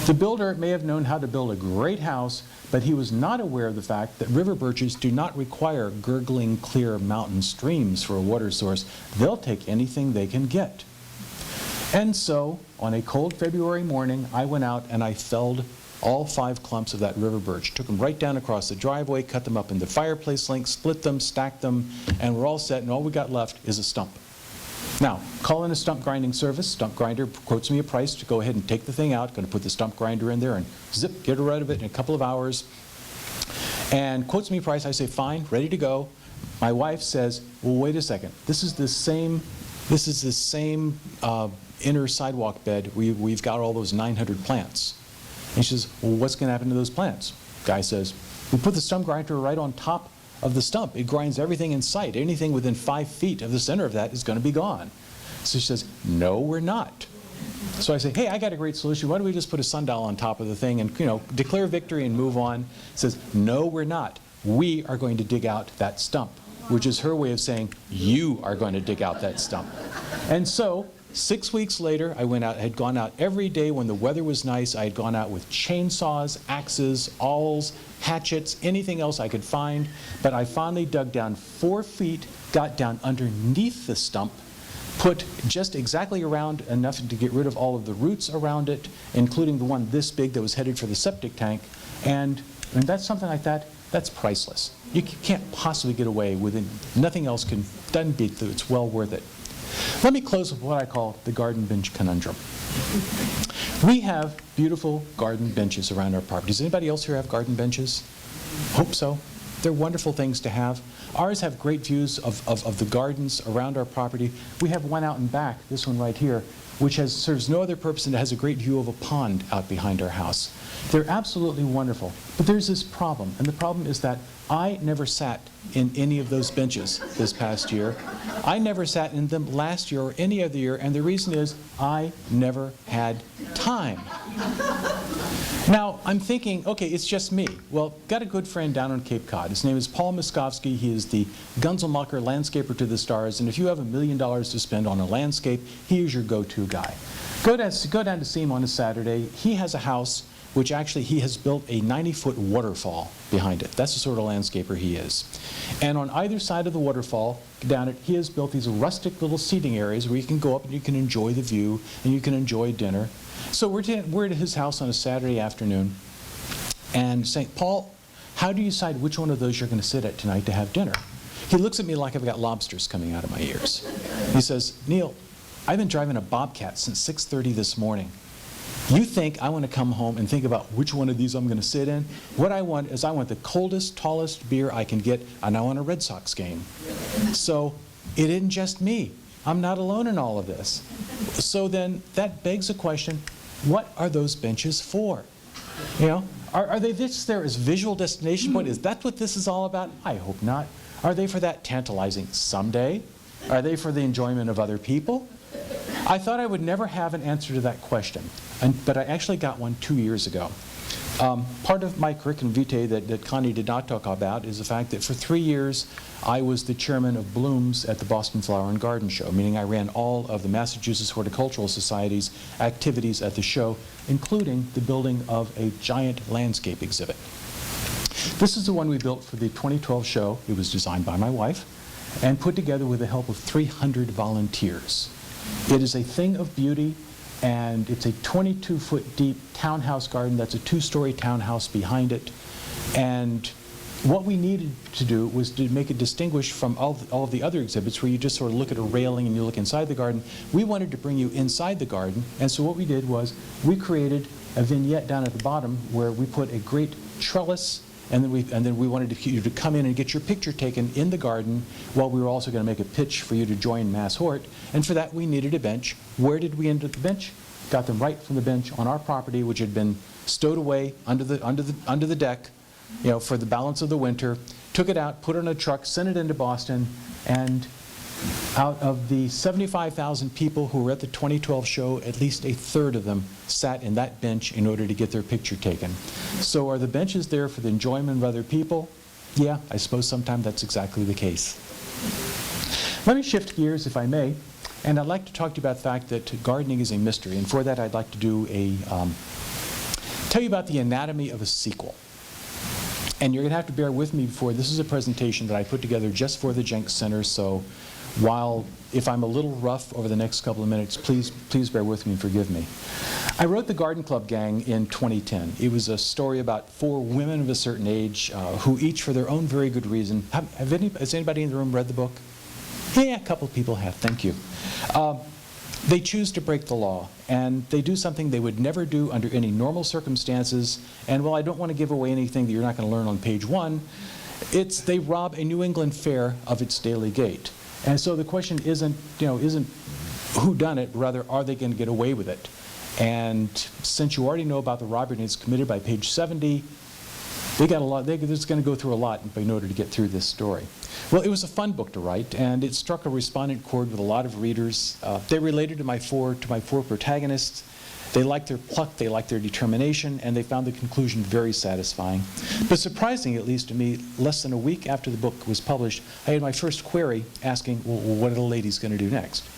The builder may have known how to build a great house, but he was not aware of the fact that river birches do not require gurgling, clear mountain streams for a water source. They'll take anything they can get. And so, on a cold February morning, I went out and I felled all 5 clumps of that river birch, took them right down across the driveway, cut them up into fireplace lengths, split them, stacked them, and we're all set, and all we got left is a stump. Now, call in a stump grinding service. Stump grinder quotes me a price to go ahead and take the thing out. Going to put the stump grinder in there and zip, get rid of it in a couple of hours. And quotes me a price. I say, fine, ready to go. My wife says, well, wait a second. This is the same inner sidewalk bed. We've got all those 900 plants. And she says, well, what's going to happen to those plants? Guy says, we put the stump grinder right on top of the stump. It grinds everything in sight. Anything within 5 feet of the center of that is going to be gone. So she says, no, we're not. So I say, hey, I got a great solution. Why don't we just put a sundial on top of the thing and, declare victory and move on? Says, no, we're not. We are going to dig out that stump, which is her way of saying, you are going to dig out that stump. And so 6 weeks later, I had gone out every day when the weather was nice. I had gone out with chainsaws, axes, awls, hatchets, anything else I could find. But I finally dug down 4 feet, got down underneath the stump, put just exactly around enough to get rid of all of the roots around it, including the one this big that was headed for the septic tank. And that's something like that, that's priceless. You can't possibly get away with it. Nothing else doesn't beat it. It's well worth it. Let me close with what I call the garden bench conundrum. We have beautiful garden benches around our property. Does anybody else here have garden benches? Hope so. They're wonderful things to have. Ours have great views of the gardens around our property. We have one out in back, this one right here, which serves no other purpose and it has a great view of a pond out behind our house. They're absolutely wonderful. But there's this problem, and the problem is that I never sat in any of those benches this past year. I never sat in them last year or any other year, and the reason is I never had time. Now, I'm thinking, okay, it's just me. Well, got a good friend down on Cape Cod. His name is Paul Miskovsky. He is the Gunzelmacher landscaper to the stars, and if you have $1 million to spend on a landscape, he is your go-to guy. Go down to see him on a Saturday. He has a house which actually he has built a 90-foot waterfall behind it. That's the sort of landscaper he is. And on either side of the waterfall, down it, he has built these rustic little seating areas where you can go up and you can enjoy the view and you can enjoy dinner. So we're at his house on a Saturday afternoon and saying, Paul, how do you decide which one of those you're going to sit at tonight to have dinner? He looks at me like I've got lobsters coming out of my ears. He says, Neil, I've been driving a Bobcat since 6:30 this morning. You think I want to come home and think about which one of these I'm going to sit in? What I want is I want the coldest, tallest beer I can get, and I want a Red Sox game. So it isn't just me. I'm not alone in all of this. So then that begs the question, what are those benches for? Are they just there as visual destination point? Is that what this is all about? I hope not. Are they for that tantalizing someday? Are they for the enjoyment of other people? I thought I would never have an answer to that question, but I actually got one 2 years ago. Part of my curriculum vitae that Connie did not talk about is the fact that for 3 years I was the chairman of Blooms at the Boston Flower and Garden Show, meaning I ran all of the Massachusetts Horticultural Society's activities at the show, including the building of a giant landscape exhibit. This is the one we built for the 2012 show. It was designed by my wife and put together with the help of 300 volunteers. It is a thing of beauty, and it's a 22-foot deep townhouse garden. That's a 2-story townhouse behind it. And what we needed to do was to make it distinguished from all of the other exhibits where you just sort of look at a railing and you look inside the garden. We wanted to bring you inside the garden, and so what we did was we created a vignette down at the bottom where we put a great trellis, and then we wanted you to come in and get your picture taken in the garden, while we were also going to make a pitch for you to join Mass Hort. And for that we needed a bench. Where did we end up the bench? Got them right from the bench on our property, which had been stowed away under the deck, for the balance of the winter. Took it out, put it on a truck, sent it into Boston, and out of the 75,000 people who were at the 2012 show, at least a third of them sat in that bench in order to get their picture taken. So are the benches there for the enjoyment of other people? Yeah, I suppose sometimes that's exactly the case. Let me shift gears, if I may, and I'd like to talk to you about the fact that gardening is a mystery, and for that I'd like to do tell you about the anatomy of a sequel. And you're going to have to bear with me before. This is a presentation that I put together just for the Jenks Center, so if I'm a little rough over the next couple of minutes, please bear with me and forgive me. I wrote The Garden Club Gang in 2010. It was a story about 4 women of a certain age who each, for their own very good reason, has anybody in the room read the book? Yeah, a couple of people have, thank you. They choose to break the law, and they do something they would never do under any normal circumstances. And while I don't want to give away anything that you're not going to learn on page 1, they rob a New England fair of its daily gate. And so the question isn't who done it, but rather are they going to get away with it? And since you already know about the robbery and it's committed by page 70, they got a lot. They're just going to go through a lot in order to get through this story. Well, it was a fun book to write, and it struck a respondent chord with a lot of readers. They related to my four protagonists. They liked their pluck, they liked their determination, and they found the conclusion very satisfying. But surprisingly, at least to me, less than a week after the book was published, I had my first query asking, well, what are the ladies going to do next?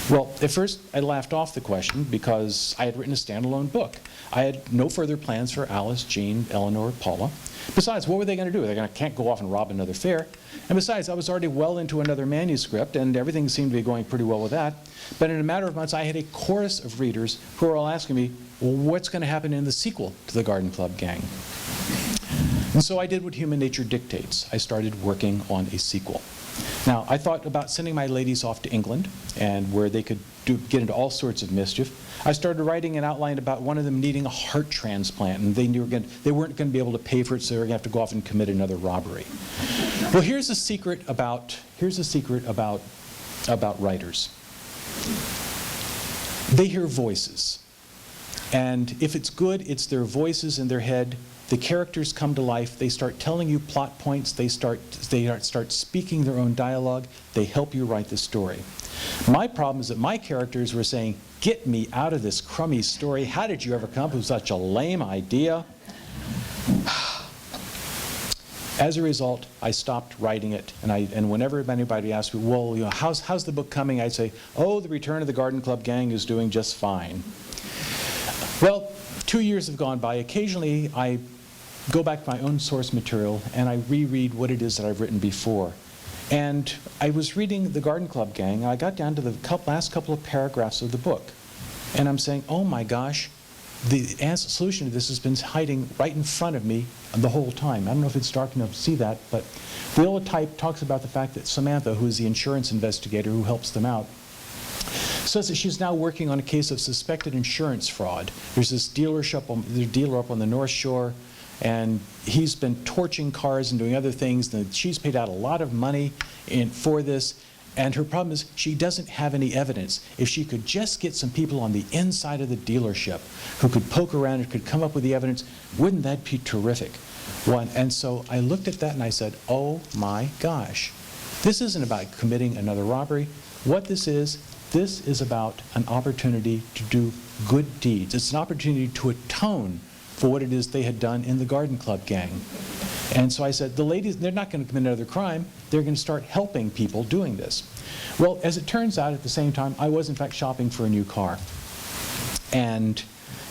Well, at first, I laughed off the question because I had written a standalone book. I had no further plans for Alice, Jean, Eleanor, Paula. Besides, what were they going to do? They can't go off and rob another fair. And besides, I was already well into another manuscript, and everything seemed to be going pretty well with that. But in a matter of months, I had a chorus of readers who were all asking me, well, what's going to happen in the sequel to the Garden Club Gang? And so I did what human nature dictates. I started working on a sequel. Now, I thought about sending my ladies off to England, and where they could get into all sorts of mischief. I started writing an outline about one of them needing a heart transplant, and they weren't going to be able to pay for it, so they were going to have to go off and commit another robbery. Well, here's a secret about writers. They hear voices, and if it's good, it's their voices in their head. The characters come to life. They start telling you plot points. They start speaking their own dialogue. They help you write the story. My problem is that my characters were saying, get me out of this crummy story. How did you ever come up with such a lame idea? As a result, I stopped writing it. And whenever anybody asked me, well, how's the book coming? I'd say, oh, the Return of the Garden Club Gang is doing just fine. Well, 2 years have gone by. Occasionally, I go back to my own source material and I reread what it is that I've written before. And I was reading The Garden Club Gang, and I got down to the last couple of paragraphs of the book. And I'm saying, oh my gosh, the solution to this has been hiding right in front of me the whole time. I don't know if it's dark enough to see that, but the old type talks about the fact that Samantha, who is the insurance investigator who helps them out, says that she's now working on a case of suspected insurance fraud. There's this dealer up on the North Shore, and he's been torching cars and doing other things, and she's paid out a lot of money for this, and her problem is she doesn't have any evidence. If she could just get some people on the inside of the dealership who could poke around and could come up with the evidence, wouldn't that be terrific? And so I looked at that and I said, oh my gosh, this isn't about committing another robbery. What this is about an opportunity to do good deeds. It's an opportunity to atone for what it is they had done in the Garden Club Gang. And so I said, the ladies, they're not going to commit another crime. They're going to start helping people doing this. Well, as it turns out, at the same time, I was in fact shopping for a new car. And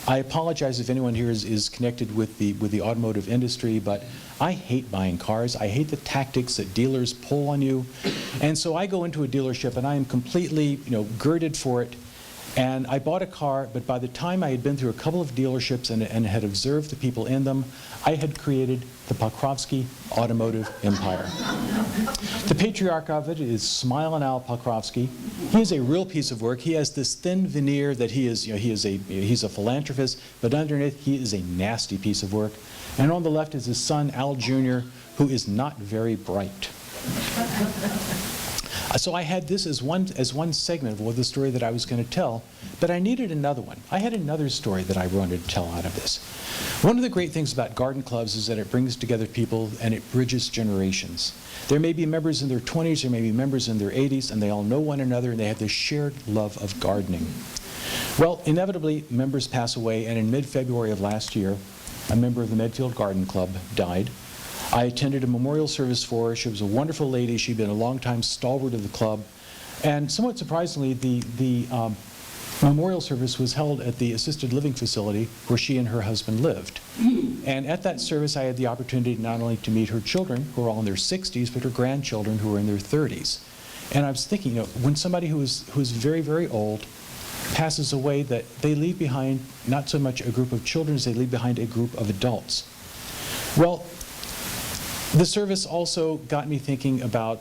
I apologize if anyone here is connected with the automotive industry, but I hate buying cars. I hate the tactics that dealers pull on you. And so I go into a dealership and I am completely, girded for it. And I bought a car, but by the time I had been through a couple of dealerships and had observed the people in them, I had created the Pokrovsky automotive empire. The patriarch of it is Smile and Al Pokrovsky. He is a real piece of work. He has this thin veneer that he's a philanthropist, but underneath he is a nasty piece of work. And on the left is his son, Al Jr., who is not very bright. So I had this as one segment of the story that I was going to tell, but I needed another one. I had another story that I wanted to tell out of this. One of the great things about garden clubs is that it brings together people and it bridges generations. There may be members in their 20s, there may be members in their 80s, and they all know one another and they have this shared love of gardening. Well, inevitably, members pass away, and in mid-February of last year, a member of the Medfield Garden Club died. I attended a memorial service for her. She was a wonderful lady. She'd been a long-time stalwart of the club. And somewhat surprisingly, the memorial service was held at the assisted living facility where she and her husband lived. And at that service, I had the opportunity not only to meet her children, who are all in their 60s, but her grandchildren, who are in their 30s. And I was thinking, when somebody who is very, very old passes away, that they leave behind not so much a group of children as they leave behind a group of adults. Well, the service also got me thinking about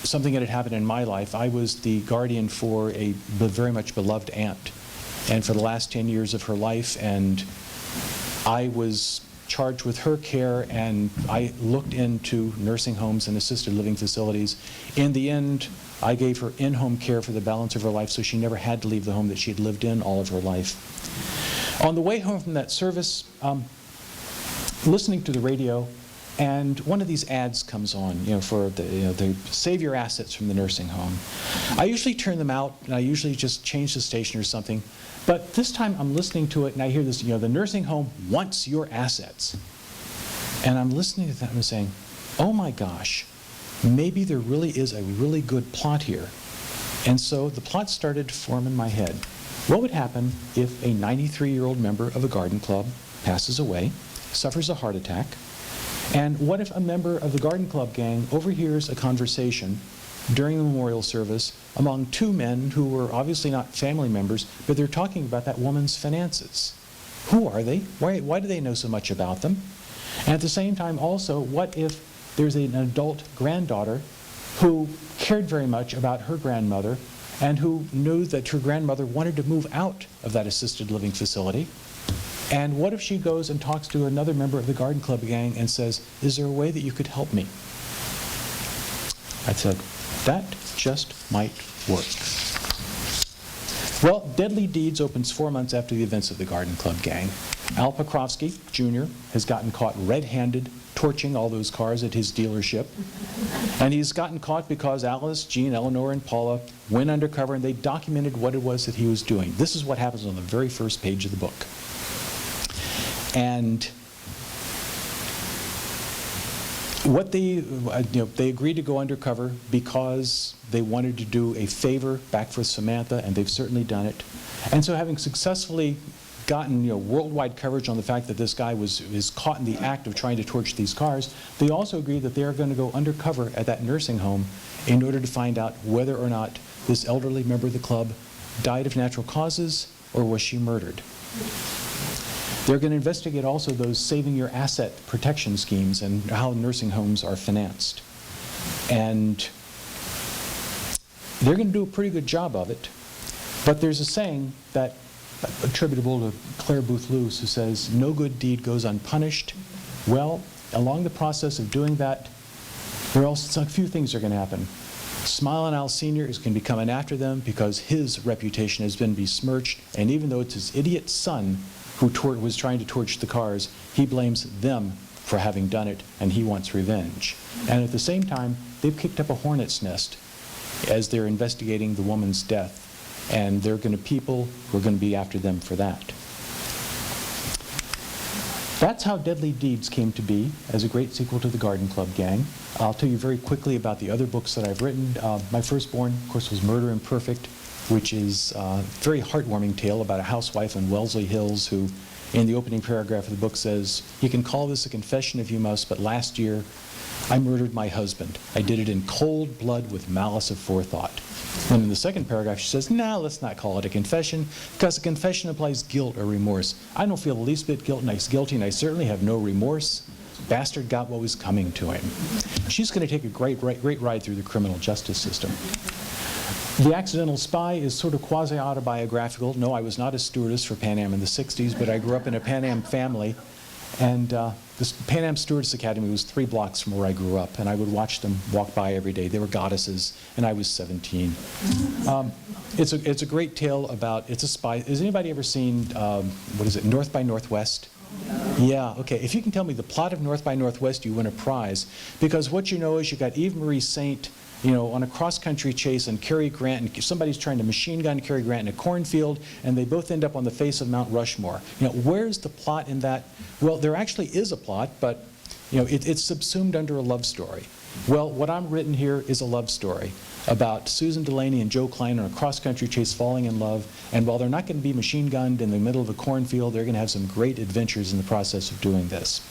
something that had happened in my life. I was the guardian for a very much beloved aunt, and for the last 10 years of her life, and I was charged with her care, and I looked into nursing homes and assisted living facilities. In the end, I gave her in-home care for the balance of her life, so she never had to leave the home that she had lived in all of her life. On the way home from that service, listening to the radio, and one of these ads comes on, for the save your assets from the nursing home. I usually turn them out, and I usually just change the station or something. But this time I'm listening to it, and I hear this, the nursing home wants your assets. And I'm listening to that, and I'm saying, oh my gosh, maybe there really is a really good plot here. And so the plot started to form in my head. What would happen if a 93-year-old member of a garden club passes away, suffers a heart attack, and what if a member of the garden club gang overhears a conversation during the memorial service among two men who were obviously not family members, but they're talking about that woman's finances? Who are they? Why do they know so much about them? And at the same time also, what if there's an adult granddaughter who cared very much about her grandmother and who knew that her grandmother wanted to move out of that assisted living facility? And what if she goes and talks to another member of the garden club gang and says, is there a way that you could help me? I said, that just might work. Well, Deadly Deeds opens 4 months after the events of the garden club gang. Al Pokrovsky, Jr., has gotten caught red-handed torching all those cars at his dealership. And he's gotten caught because Alice, Jean, Eleanor, and Paula went undercover and they documented what it was that he was doing. This is what happens on the very first page of the book. And what they agreed to go undercover because they wanted to do a favor back for Samantha, and they've certainly done it. And so, having successfully gotten worldwide coverage on the fact that this guy is caught in the act of trying to torch these cars, they also agreed that they are going to go undercover at that nursing home in order to find out whether or not this elderly member of the club died of natural causes or was she murdered. They're going to investigate also those saving your asset protection schemes and how nursing homes are financed. And they're going to do a pretty good job of it. But there's a saying that attributable to Claire Booth Lewis who says, no good deed goes unpunished. Well, along the process of doing that, there are also a few things are going to happen. Smilin' Al Sr. is going to be coming after them because his reputation has been besmirched, and even though it's his idiot son who was trying to torch the cars, he blames them for having done it, and he wants revenge. And at the same time, they've kicked up a hornet's nest as they're investigating the woman's death, and there are going to people who are going to be after them for that. That's how Deadly Deeds came to be as a great sequel to the Garden Club Gang. I'll tell you very quickly about the other books that I've written. My firstborn, of course, was Murder Imperfect, which is a very heartwarming tale about a housewife in Wellesley Hills who, in the opening paragraph of the book, says, you can call this a confession if you must, but last year I murdered my husband. I did it in cold blood with malice aforethought. And in the second paragraph she says, nah, let's not call it a confession, because a confession implies guilt or remorse. I don't feel the least bit guilty, and I certainly have no remorse. Bastard got what was coming to him. She's going to take a great ride through the criminal justice system. The Accidental Spy is sort of quasi-autobiographical. No, I was not a stewardess for Pan Am in the 60s, but I grew up in a Pan Am family. And this Pan Am Stewardess Academy was 3 blocks from where I grew up, and I would watch them walk by every day. They were goddesses, and I was 17. It's a great tale about, it's a spy. Has anybody ever seen, what is it, North by Northwest? Yeah, okay. If you can tell me the plot of North by Northwest, you win a prize. Because what you know is you got Eve Marie Saint, on a cross-country chase, and Cary Grant, and somebody's trying to machine gun Cary Grant in a cornfield, and they both end up on the face of Mount Rushmore. Where's the plot in that? Well, there actually is a plot, but it's subsumed under a love story. Well, what I'm written here is a love story about Susan Delaney and Joe Klein on a cross-country chase falling in love, and while they're not going to be machine gunned in the middle of a cornfield, they're going to have some great adventures in the process of doing this.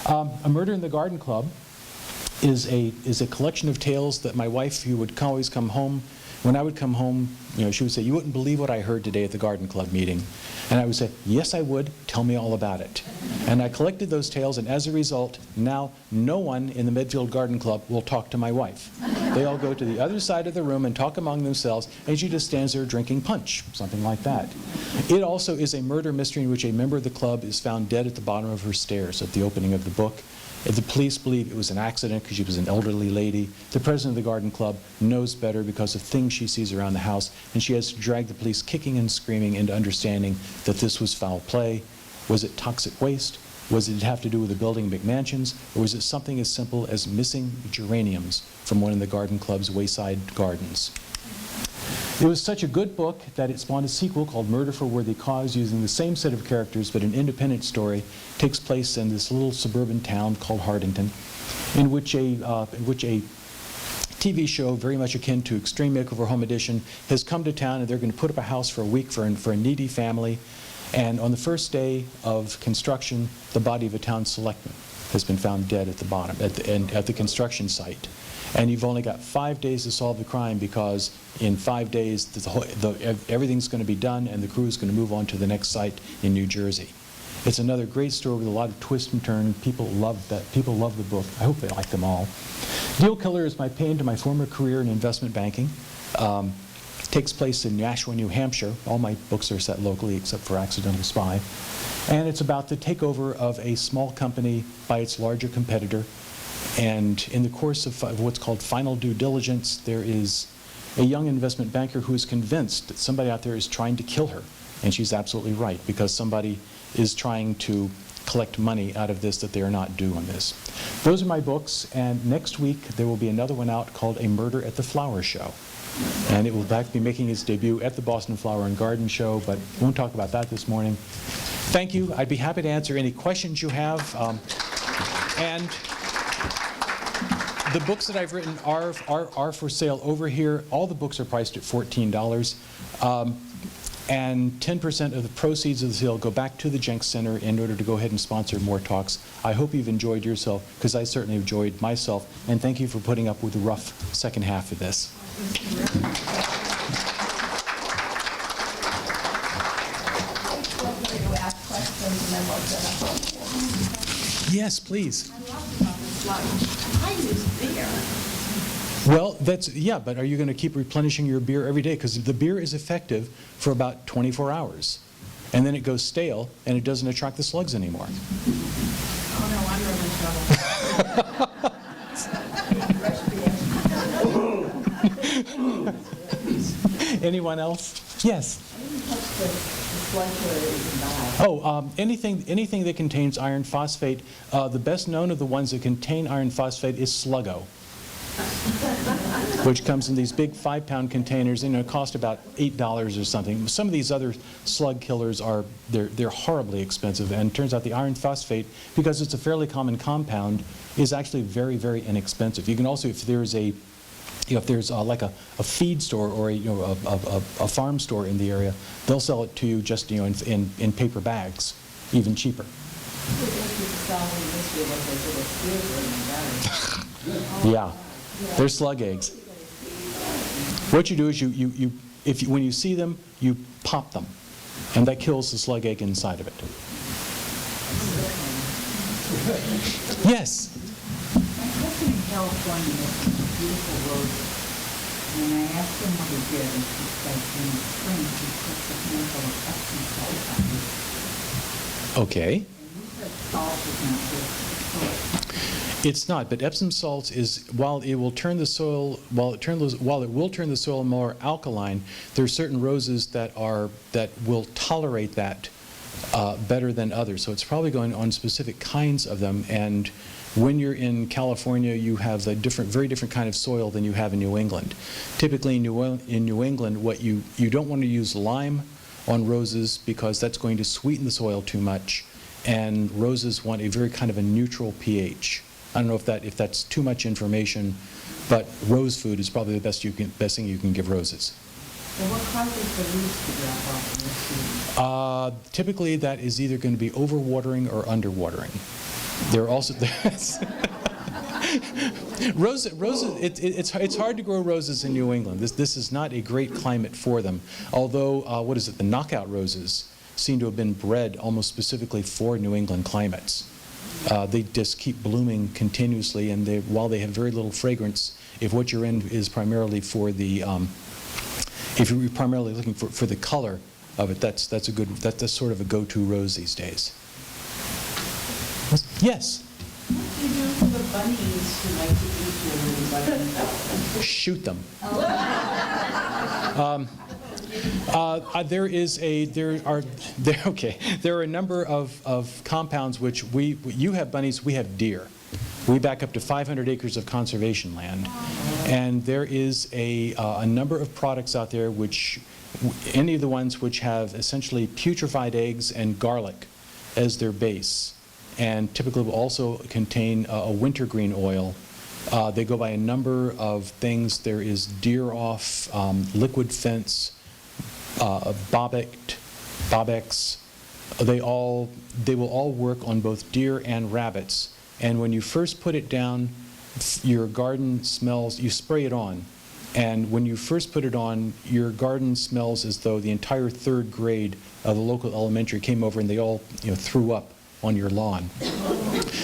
A Murder in the Garden Club is a collection of tales that my wife, who would always come home when I would come home, she would say, "You wouldn't believe what I heard today at the garden club meeting." And I would say, "Yes, I would. Tell me all about it." And I collected those tales, and as a result, now no one in the Medfield Garden Club will talk to my wife. They all go to the other side of the room and talk among themselves, and she just stands there drinking punch, something like that. It also is a murder mystery in which a member of the club is found dead at the bottom of her stairs at the opening of the book. The police believe it was an accident because she was an elderly lady. The president of the garden club knows better because of things she sees around the house, and she has to drag the police kicking and screaming into understanding that this was foul play. Was it toxic waste? Was it have to do with the building McMansions? Or was it something as simple as missing geraniums from one of the garden club's wayside gardens? It was such a good book that it spawned a sequel called Murder for Worthy Cause, using the same set of characters, but an independent story. Takes place in this little suburban town called Hardington, in which a TV show very much akin to Extreme Makeover Home Edition has come to town, and they're going to put up a house for a week for a needy family. And on the first day of construction, the body of a town selectman has been found dead at the bottom, at the construction site. And you've only got 5 days to solve the crime, because in 5 days everything's going to be done and the crew is going to move on to the next site in New Jersey. It's another great story with a lot of twist and turn. People love that. People love the book. I hope they like them all. Deal Killer is my pain to my former career in investment banking. Takes place in Nashua, New Hampshire. All my books are set locally except for Accidental Spy. And it's about the takeover of a small company by its larger competitor. And in the course of what's called final due diligence, there is a young investment banker who is convinced that somebody out there is trying to kill her. And she's absolutely right, because somebody is trying to collect money out of this that they are not due on this. Those are my books, and next week there will be another one out called A Murder at the Flower Show. And it will be making its debut at the Boston Flower and Garden Show, but won't talk about that this morning. Thank you. I'd be happy to answer any questions you have. And the books that I've written are for sale over here. All the books are priced at $14. And 10% of the proceeds of the sale go back to the Jenks Center in order to go ahead and sponsor more talks. I hope you've enjoyed yourself, because I certainly enjoyed myself. And thank you for putting up with the rough second half of this. Yes, please. I use beer. Well, yeah, but are you going to keep replenishing your beer every day? Because the beer is effective for about 24 hours. And then it goes stale, and it doesn't attract the slugs anymore. Oh, no, I'm really in trouble. Anyone else? Yes? Oh, anything that contains iron phosphate. The best known of the ones that contain iron phosphate is Sluggo, which comes in these big 5-pound containers, and it costs about $8 or something. Some of these other slug killers they're horribly expensive, and it turns out the iron phosphate, because it's a fairly common compound, is actually very, very inexpensive. You can also, if there's like a feed store or a farm store in the area, they'll sell it to you just in paper bags, even cheaper. Yeah, they're slug eggs. What you do is when you see them, you pop them, and that kills the slug egg inside of it. Yes. My husband in California has some beautiful roses, and I asked him what he did, and he said in the spring he puts a handful of Epsom salt on it. Okay. And you said salt is not good for the soil. It's not, but Epsom salts is, while it will turn the soil more alkaline, there are certain roses that will tolerate that better than others. So it's probably going on specific kinds of them. And when you're in California, you have a very different kind of soil than you have in New England. Typically in New England, you don't want to use lime on roses, because that's going to sweeten the soil too much. And roses want a very kind of a neutral pH. I don't know if that's too much information, but rose food is probably the best thing you can give roses. So what causes the leaves to drop off in this season? Typically, that is either going to be overwatering or underwatering. There are also It's hard to grow roses in New England. This is not a great climate for them. Although, the knockout roses seem to have been bred almost specifically for New England climates. They just keep blooming continuously, and while they have very little fragrance, if what you're in is primarily for the, if you're primarily looking for the color of it, that's sort of a go-to rose these days. Yes. What do you do to the bunnies who like to eat your little bunnies? Shoot them. There are a number of compounds which you have bunnies, we have deer. We back up to 500 acres of conservation land, and there is a number of products out there which, any of the ones which have essentially putrefied eggs and garlic as their base, and typically will also contain a wintergreen oil. They go by a number of things. There is Deer Off, Liquid Fence, Bobex. They will all work on both deer and rabbits. And when you first put it down, your garden smells, you spray it on. And when you first put it on, your garden smells as though the entire third grade of the local elementary came over and they all threw up on your lawn.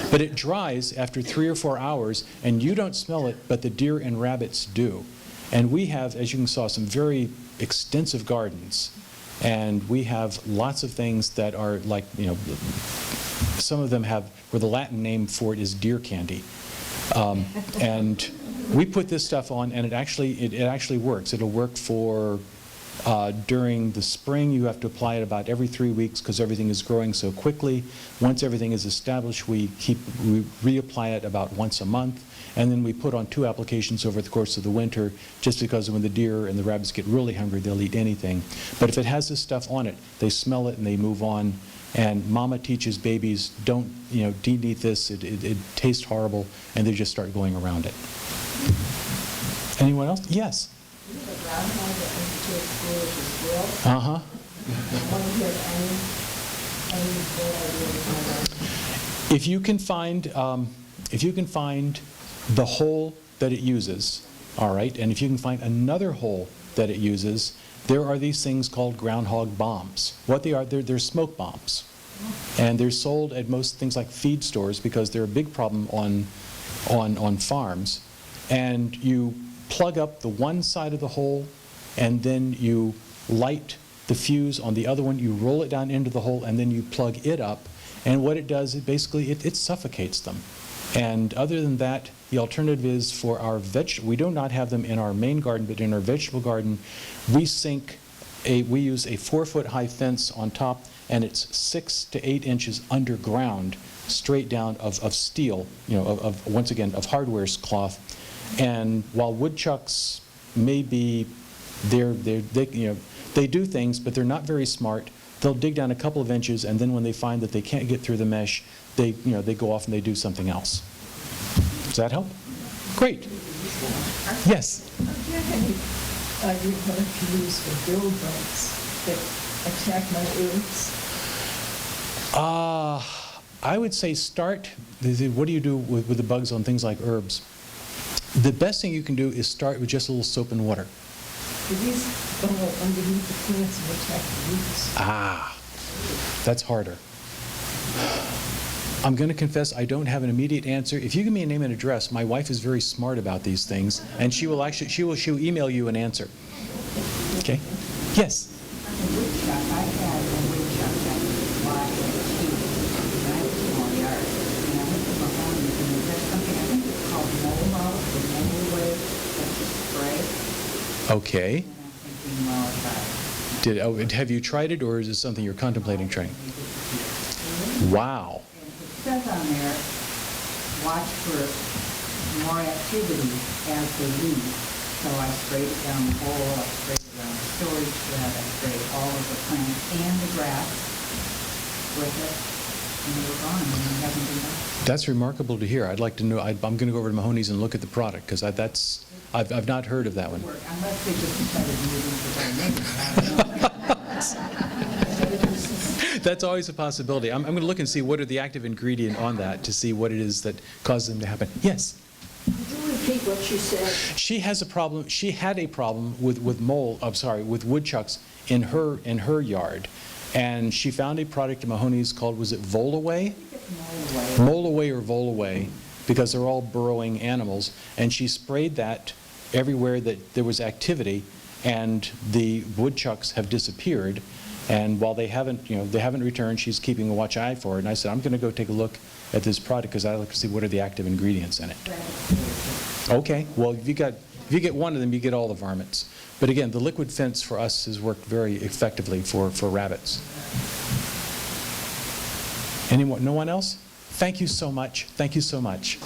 But it dries after 3 or 4 hours, and you don't smell it, but the deer and rabbits do. And we have, as you saw, some very extensive gardens. And we have lots of things that are like, some of them have, where the Latin name for it is deer candy. And we put this stuff on, and it actually works. It'll work for during the spring. You have to apply it about every 3 weeks because everything is growing so quickly. Once everything is established, we reapply it about once a month, and then we put on 2 applications over the course of the winter, just because when the deer and the rabbits get really hungry, they'll eat anything. But if it has this stuff on it, they smell it and they move on. And mama teaches babies, don't eat this, it tastes horrible, and they just start going around it. Anyone else? Yes. You have a groundhog that went to school as well. Uh-huh. I wonder if you have any good idea. If you can find the hole that it uses, all right, and if you can find another hole that it uses, there are these things called groundhog bombs. What they are, they're smoke bombs. And they're sold at most things like feed stores because they're a big problem on farms. And you plug up the one side of the hole, and then you light the fuse on the other one. You roll it down into the hole, and then you plug it up. And what it does, it basically suffocates them. And other than that, the alternative is for our we do not have them in our main garden, but in our vegetable garden, we use a 4-foot high fence on top, and it's 6 to 8 inches underground, straight down of steel, once again, of hardware cloth. And while woodchucks may be, they do things, but they're not very smart. They'll dig down a couple of inches, and then when they find that they can't get through the mesh, they go off and they do something else. Does that help? Great. Yes. Do you have any idea what to use for bill bugs that attack my herbs? I would say what do you do with the bugs on things like herbs? The best thing you can do is start with just a little soap and water. Do these go underneath the plants and attack the roots? That's harder. I'm going to confess I don't have an immediate answer. If you give me a name and address, my wife is very smart about these things, and she'll email you an answer. Okay? Yes. I had a woodchuck that fly at a sheep in my small yard, and I went to my home and there's something, I think it's called Momo, the Momo wave, that's a spray. Okay. And I'm thinking, well, Have you tried it, or is it something you're contemplating trying? Wow. It says on there, watch for more activity as they leave. So I sprayed it down the hole, I sprayed it around the storage shed, I sprayed all of the plants and the grass with it, and they were gone, and they haven't been back. That's remarkable to hear. I'd like to know. I'm going to go over to Mahoney's and look at the product, because I've not heard of that one. Unless they just decided to move into their neighbors. That's always a possibility. I'm going to look and see what are the active ingredient on that to see what it is that causes them to happen. Yes? Could you repeat what you said? She has a problem, she had a problem with with woodchucks in her yard. And she found a product at Mahoney's called, was it Volaway? Molaway or Volaway, because they're all burrowing animals. And she sprayed that everywhere that there was activity, and the woodchucks have disappeared. And while they haven't returned, she's keeping a watch eye for it. And I said, I'm going to go take a look at this product because I'd like to see what are the active ingredients in it. Okay, well, if you get one of them, you get all the varmints. But again, the liquid fence for us has worked very effectively for rabbits. Anyone? No one else? Thank you so much. Thank you so much.